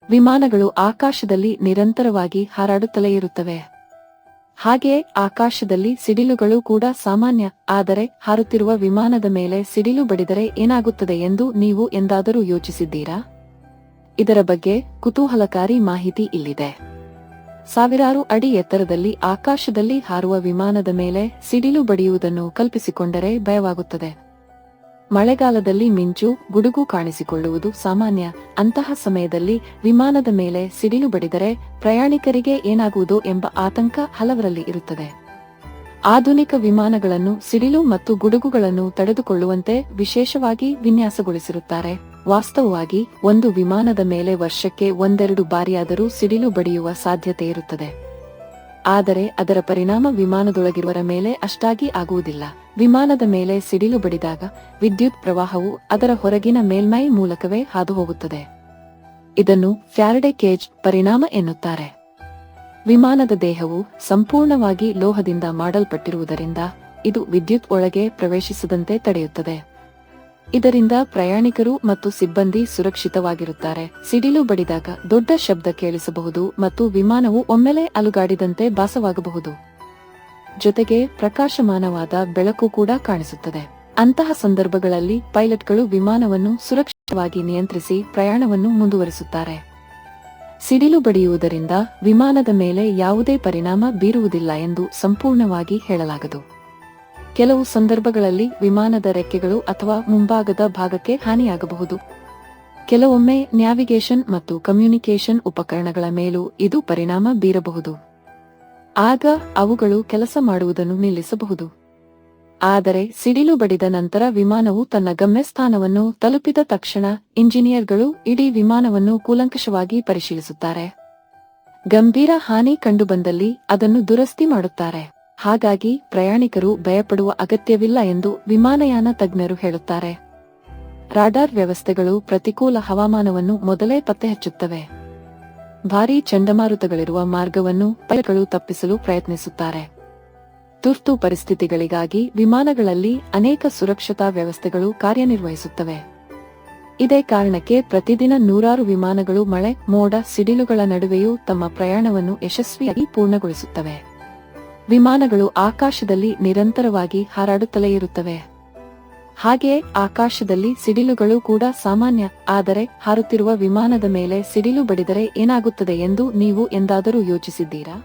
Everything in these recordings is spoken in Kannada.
ವಿಮಾನಗಳು ಆಕಾಶದಲ್ಲಿ ನಿರಂತರವಾಗಿ ಹಾರಾಡುತ್ತಲೇ ಇರುತ್ತವೆ. ಹಾಗೆಯೇ ಆಕಾಶದಲ್ಲಿ ಸಿಡಿಲುಗಳು ಕೂಡ ಸಾಮಾನ್ಯ. ಆದರೆ ಹಾರುತ್ತಿರುವ ವಿಮಾನದ ಮೇಲೆ ಸಿಡಿಲು ಬಡಿದರೆ ಏನಾಗುತ್ತದೆ ಎಂದು ನೀವು ಎಂದಾದರೂ ಯೋಚಿಸಿದ್ದೀರಾ? ಇದರ ಬಗ್ಗೆ ಕುತೂಹಲಕಾರಿ ಮಾಹಿತಿ ಇಲ್ಲಿದೆ. ಸಾವಿರಾರು ಅಡಿ ಎತ್ತರದಲ್ಲಿ ಆಕಾಶದಲ್ಲಿ ಹಾರುವ ವಿಮಾನದ ಮೇಲೆ ಸಿಡಿಲು ಬಡಿಯುವುದನ್ನು ಕಲ್ಪಿಸಿಕೊಂಡರೆ ಭಯವಾಗುತ್ತದೆ. ಮಳೆಗಾಲದಲ್ಲಿ ಮಿಂಚು, ಗುಡುಗು ಕಾಣಿಸಿಕೊಳ್ಳುವುದು ಸಾಮಾನ್ಯ. ಅಂತಹ ಸಮಯದಲ್ಲಿ ವಿಮಾನದ ಮೇಲೆ ಸಿಡಿಲು ಬಡಿದರೆ ಪ್ರಯಾಣಿಕರಿಗೆ ಏನಾಗುವುದು ಎಂಬ ಆತಂಕ ಹಲವರಲ್ಲಿ ಇರುತ್ತದೆ. ಆಧುನಿಕ ವಿಮಾನಗಳನ್ನು ಸಿಡಿಲು ಮತ್ತು ಗುಡುಗುಗಳನ್ನು ತಡೆದುಕೊಳ್ಳುವಂತೆ ವಿಶೇಷವಾಗಿ ವಿನ್ಯಾಸಗೊಳಿಸಿರುತ್ತಾರೆ. ವಾಸ್ತವವಾಗಿ ಒಂದು ವಿಮಾನದ ಮೇಲೆ ವರ್ಷಕ್ಕೆ ಒಂದೆರಡು ಬಾರಿಯಾದರೂ ಸಿಡಿಲು ಬಡಿಯುವ ಸಾಧ್ಯತೆ ಇರುತ್ತದೆ. ಆದರೆ ಅದರ ಪರಿಣಾಮ ವಿಮಾನದೊಳಗಿರುವವರ ಮೇಲೆ ಅಷ್ಟಾಗಿ ಆಗುವುದಿಲ್ಲ. ವಿಮಾನದ ಮೇಲೆ ಸಿಡಿಲು ಬಡಿದಾಗ ವಿದ್ಯುತ್ ಪ್ರವಾಹವು ಅದರ ಹೊರಗಿನ ಮೇಲ್ಮೈ ಮೂಲಕವೇ ಹಾದುಹೋಗುತ್ತದೆ. ಇದನ್ನು ಫ್ಯಾರಡೆ ಕೇಜ್ ಪರಿಣಾಮ ಎನ್ನುತ್ತಾರೆ. ವಿಮಾನದ ದೇಹವು ಸಂಪೂರ್ಣವಾಗಿ ಲೋಹದಿಂದ ಮಾಡಲ್ಪಟ್ಟಿರುವುದರಿಂದ ಇದು ವಿದ್ಯುತ್ ಒಳಗೆ ಪ್ರವೇಶಿಸದಂತೆ ತಡೆಯುತ್ತದೆ. ಇದರಿಂದ ಪ್ರಯಾಣಿಕರು ಮತ್ತು ಸಿಬ್ಬಂದಿ ಸುರಕ್ಷಿತವಾಗಿರುತ್ತಾರೆ. ಸಿಡಿಲು ಬಡಿದಾಗ ದೊಡ್ಡ ಶಬ್ದ ಕೇಳಿಸಬಹುದು ಮತ್ತು ವಿಮಾನವು ಒಮ್ಮೆಲೆ ಅಲುಗಾಡಿದಂತೆ ಭಾಸವಾಗಬಹುದು. ಜೊತೆಗೆ ಪ್ರಕಾಶಮಾನವಾದ ಬೆಳಕು ಕೂಡ ಕಾಣಿಸುತ್ತದೆ. ಅಂತಹ ಸಂದರ್ಭಗಳಲ್ಲಿ ಪೈಲಟ್ಗಳು ವಿಮಾನವನ್ನು ಸುರಕ್ಷಿತವಾಗಿ ನಿಯಂತ್ರಿಸಿ ಪ್ರಯಾಣವನ್ನು ಮುಂದುವರಿಸುತ್ತಾರೆ. ಸಿಡಿಲು ಬಡಿಯುವುದರಿಂದ ವಿಮಾನದ ಮೇಲೆ ಯಾವುದೇ ಪರಿಣಾಮ ಬೀರುವುದಿಲ್ಲ ಎಂದು ಸಂಪೂರ್ಣವಾಗಿ ಹೇಳಲಾಗದು. ಕೆಲವು ಸಂದರ್ಭಗಳಲ್ಲಿ ವಿಮಾನದ ರೆಕ್ಕೆಗಳು ಅಥವಾ ಮುಂಭಾಗದ ಭಾಗಕ್ಕೆ ಹಾನಿಯಾಗಬಹುದು. ಕೆಲವೊಮ್ಮೆ ನ್ಯಾವಿಗೇಷನ್ ಮತ್ತು ಕಮ್ಯುನಿಕೇಷನ್ ಉಪಕರಣಗಳ ಮೇಲೂ ಇದು ಪರಿಣಾಮ ಬೀರಬಹುದು. ಆಗ ಅವುಗಳು ಕೆಲಸ ಮಾಡುವುದನ್ನು ನಿಲ್ಲಿಸಬಹುದು. ಆದರೆ ಸಿಡಿಲು ಬಡಿದ ನಂತರ ವಿಮಾನವು ತನ್ನ ಗಮ್ಯಸ್ಥಾನವನ್ನು ತಲುಪಿದ ತಕ್ಷಣ ಇಂಜಿನಿಯರ್ಗಳು ಇಡೀ ವಿಮಾನವನ್ನು ಕೂಲಂಕಷವಾಗಿ ಪರಿಶೀಲಿಸುತ್ತಾರೆ. ಗಂಭೀರ ಹಾನಿ ಕಂಡುಬಂದಲ್ಲಿ ಅದನ್ನು ದುರಸ್ತಿ ಮಾಡುತ್ತಾರೆ. ಹಾಗಾಗಿ ಪ್ರಯಾಣಿಕರು ಭಯಪಡುವ ಅಗತ್ಯವಿಲ್ಲ ಎಂದು ವಿಮಾನಯಾನ ತಜ್ಞರು ಹೇಳುತ್ತಾರೆ. ರಾಡಾರ್ ವ್ಯವಸ್ಥೆಗಳು ಪ್ರತಿಕೂಲ ಹವಾಮಾನವನ್ನು ಮೊದಲೇ ಪತ್ತೆಹಚ್ಚುತ್ತವೆ. ಭಾರೀ ಚಂಡಮಾರುತಗಳಿರುವ ಮಾರ್ಗವನ್ನು ಪೈಲಟ್ಗಳು ತಪ್ಪಿಸಲು ಪ್ರಯತ್ನಿಸುತ್ತಾರೆ. ತುರ್ತು ಪರಿಸ್ಥಿತಿಗಳಿಗಾಗಿ ವಿಮಾನಗಳಲ್ಲಿ ಅನೇಕ ಸುರಕ್ಷತಾ ವ್ಯವಸ್ಥೆಗಳು ಕಾರ್ಯನಿರ್ವಹಿಸುತ್ತವೆ. ಇದೇ ಕಾರಣಕ್ಕೆ ಪ್ರತಿದಿನ ನೂರಾರು ವಿಮಾನಗಳು ಮಳೆ, ಮೋಡ, ಸಿಡಿಲುಗಳ ನಡುವೆಯೂ ತಮ್ಮ ಪ್ರಯಾಣವನ್ನು ಯಶಸ್ವಿಯಾಗಿ ಪೂರ್ಣಗೊಳಿಸುತ್ತವೆ. ವಿಮಾನಗಳು ಆಕಾಶದಲ್ಲಿ ನಿರಂತರವಾಗಿ ಹಾರಾಡುತ್ತಲೇ ಇರುತ್ತವೆ. ಹಾಗೆಯೇ ಆಕಾಶದಲ್ಲಿ ಸಿಡಿಲುಗಳು ಕೂಡ ಸಾಮಾನ್ಯ. ಆದರೆ ಹಾರುತ್ತಿರುವ ವಿಮಾನದ ಮೇಲೆ ಸಿಡಿಲು ಬಡಿದರೆ ಏನಾಗುತ್ತದೆ ಎಂದು ನೀವು ಎಂದಾದರೂ ಯೋಚಿಸಿದ್ದೀರಾ?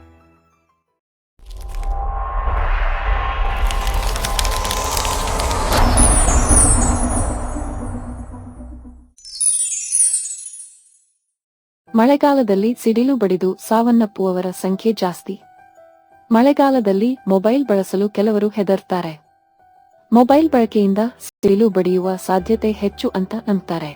ಮಳೆಗಾಲದಲ್ಲಿ ಸಿಡಿಲು ಬಡಿದು ಸಾವನ್ನಪ್ಪುವವರ ಸಂಖ್ಯೆ ಜಾಸ್ತಿ. ಮಳೆಗಾಲದಲ್ಲಿ ಮೊಬೈಲ್ ಬಳಸಲು ಕೆಲವರು ಹೆದರ್ತಾರೆ. ಮೊಬೈಲ್ ಬಳಕೆಯಿಂದ ಸಿಡಿಲು ಬಡಿಯುವ ಸಾಧ್ಯತೆ ಹೆಚ್ಚು ಅಂತ ನಂಬ್ತಾರೆ.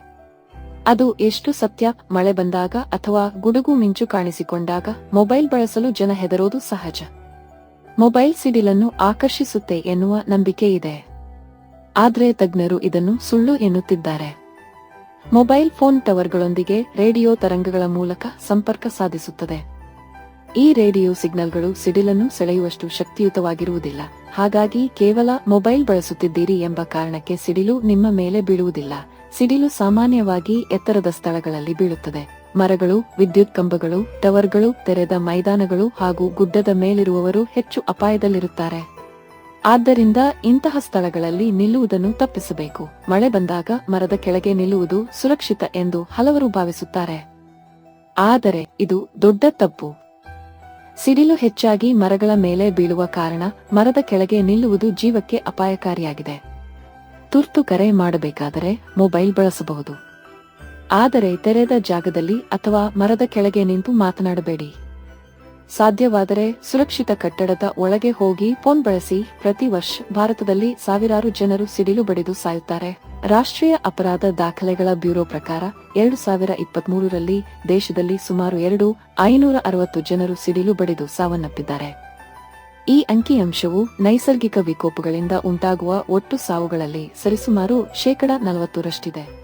ಅದು ಎಷ್ಟು ಸತ್ಯ? ಮಳೆ ಬಂದಾಗ ಅಥವಾ ಗುಡುಗು ಮಿಂಚು ಕಾಣಿಸಿಕೊಂಡಾಗ ಮೊಬೈಲ್ ಬಳಸಲು ಜನ ಹೆದರೋದು ಸಹಜ. ಮೊಬೈಲ್ ಸಿಡಿಲನ್ನು ಆಕರ್ಷಿಸುತ್ತೆ ಎನ್ನುವ ನಂಬಿಕೆ ಇದೆ. ಆದ್ರೆ ತಜ್ಞರು ಇದನ್ನು ಸುಳ್ಳು ಎನ್ನುತ್ತಿದ್ದಾರೆ. ಮೊಬೈಲ್ ಫೋನ್ ಟವರ್ಗಳೊಂದಿಗೆ ರೇಡಿಯೋ ತರಂಗಗಳ ಮೂಲಕ ಸಂಪರ್ಕ ಸಾಧಿಸುತ್ತದೆ. ಈ ರೇಡಿಯೋ ಸಿಗ್ನಲ್ಗಳು ಸಿಡಿಲನ್ನು ಸೆಳೆಯುವಷ್ಟು ಶಕ್ತಿಯುತವಾಗಿರುವುದಿಲ್ಲ. ಹಾಗಾಗಿ ಕೇವಲ ಮೊಬೈಲ್ ಬಳಸುತ್ತಿದ್ದೀರಿ ಎಂಬ ಕಾರಣಕ್ಕೆ ಸಿಡಿಲು ನಿಮ್ಮ ಮೇಲೆ ಬೀಳುವುದಿಲ್ಲ. ಸಿಡಿಲು ಸಾಮಾನ್ಯವಾಗಿ ಎತ್ತರದ ಸ್ಥಳಗಳಲ್ಲಿ ಬೀಳುತ್ತದೆ. ಮರಗಳು, ವಿದ್ಯುತ್ ಕಂಬಗಳು, ಟವರ್ಗಳು, ತೆರೆದ ಮೈದಾನಗಳು ಹಾಗೂ ಗುಡ್ಡದ ಮೇಲಿರುವವರು ಹೆಚ್ಚು ಅಪಾಯದಲ್ಲಿರುತ್ತಾರೆ. ಆದ್ದರಿಂದ ಇಂತಹ ಸ್ಥಳಗಳಲ್ಲಿ ನಿಲ್ಲುವುದನ್ನು ತಪ್ಪಿಸಬೇಕು. ಮಳೆ ಬಂದಾಗ ಮರದ ಕೆಳಗೆ ನಿಲ್ಲುವುದು ಸುರಕ್ಷಿತ ಎಂದು ಹಲವರು ಭಾವಿಸುತ್ತಾರೆ. ಆದರೆ ಇದು ದೊಡ್ಡ ತಪ್ಪು. ಸಿಡಿಲು ಹೆಚ್ಚಾಗಿ ಮರಗಳ ಮೇಲೆ ಬೀಳುವ ಕಾರಣ ಮರದ ಕೆಳಗೆ ನಿಲ್ಲುವುದು ಜೀವಕ್ಕೆ ಅಪಾಯಕಾರಿಯಾಗಿದೆ. ತುರ್ತು ಕರೆ ಮಾಡಬೇಕಾದರೆ ಮೊಬೈಲ್ ಬಳಸಬಹುದು. ಆದರೆ ತೆರೆದ ಜಾಗದಲ್ಲಿ ಅಥವಾ ಮರದ ಕೆಳಗೆ ನಿಂತು ಮಾತನಾಡಬೇಡಿ. ಸಾಧ್ಯವಾದರೆ ಸುರಕ್ಷಿತ ಕಟ್ಟಡದ ಒಳಗೆ ಹೋಗಿ ಫೋನ್ ಬಳಸಿ. ಪ್ರತಿ ವರ್ಷ ಭಾರತದಲ್ಲಿ ಸಾವಿರಾರು ಜನರು ಸಿಡಿಲು ಬಡಿದು ಸಾಯುತ್ತಾರೆ. ರಾಷ್ಟ್ರೀಯ ಅಪರಾಧ ದಾಖಲೆಗಳ ಬ್ಯೂರೋ ಪ್ರಕಾರ 2023ರಲ್ಲಿ ದೇಶದಲ್ಲಿ ಸುಮಾರು 560 ಜನರು ಸಿಡಿಲು ಬಡಿದು ಸಾವನ್ನಪ್ಪಿದ್ದಾರೆ. ಈ ಅಂಕಿಅಂಶವು ನೈಸರ್ಗಿಕ ವಿಕೋಪಗಳಿಂದ ಉಂಟಾಗುವ ಒಟ್ಟು ಸಾವುಗಳಲ್ಲಿ ಸರಿಸುಮಾರು 40%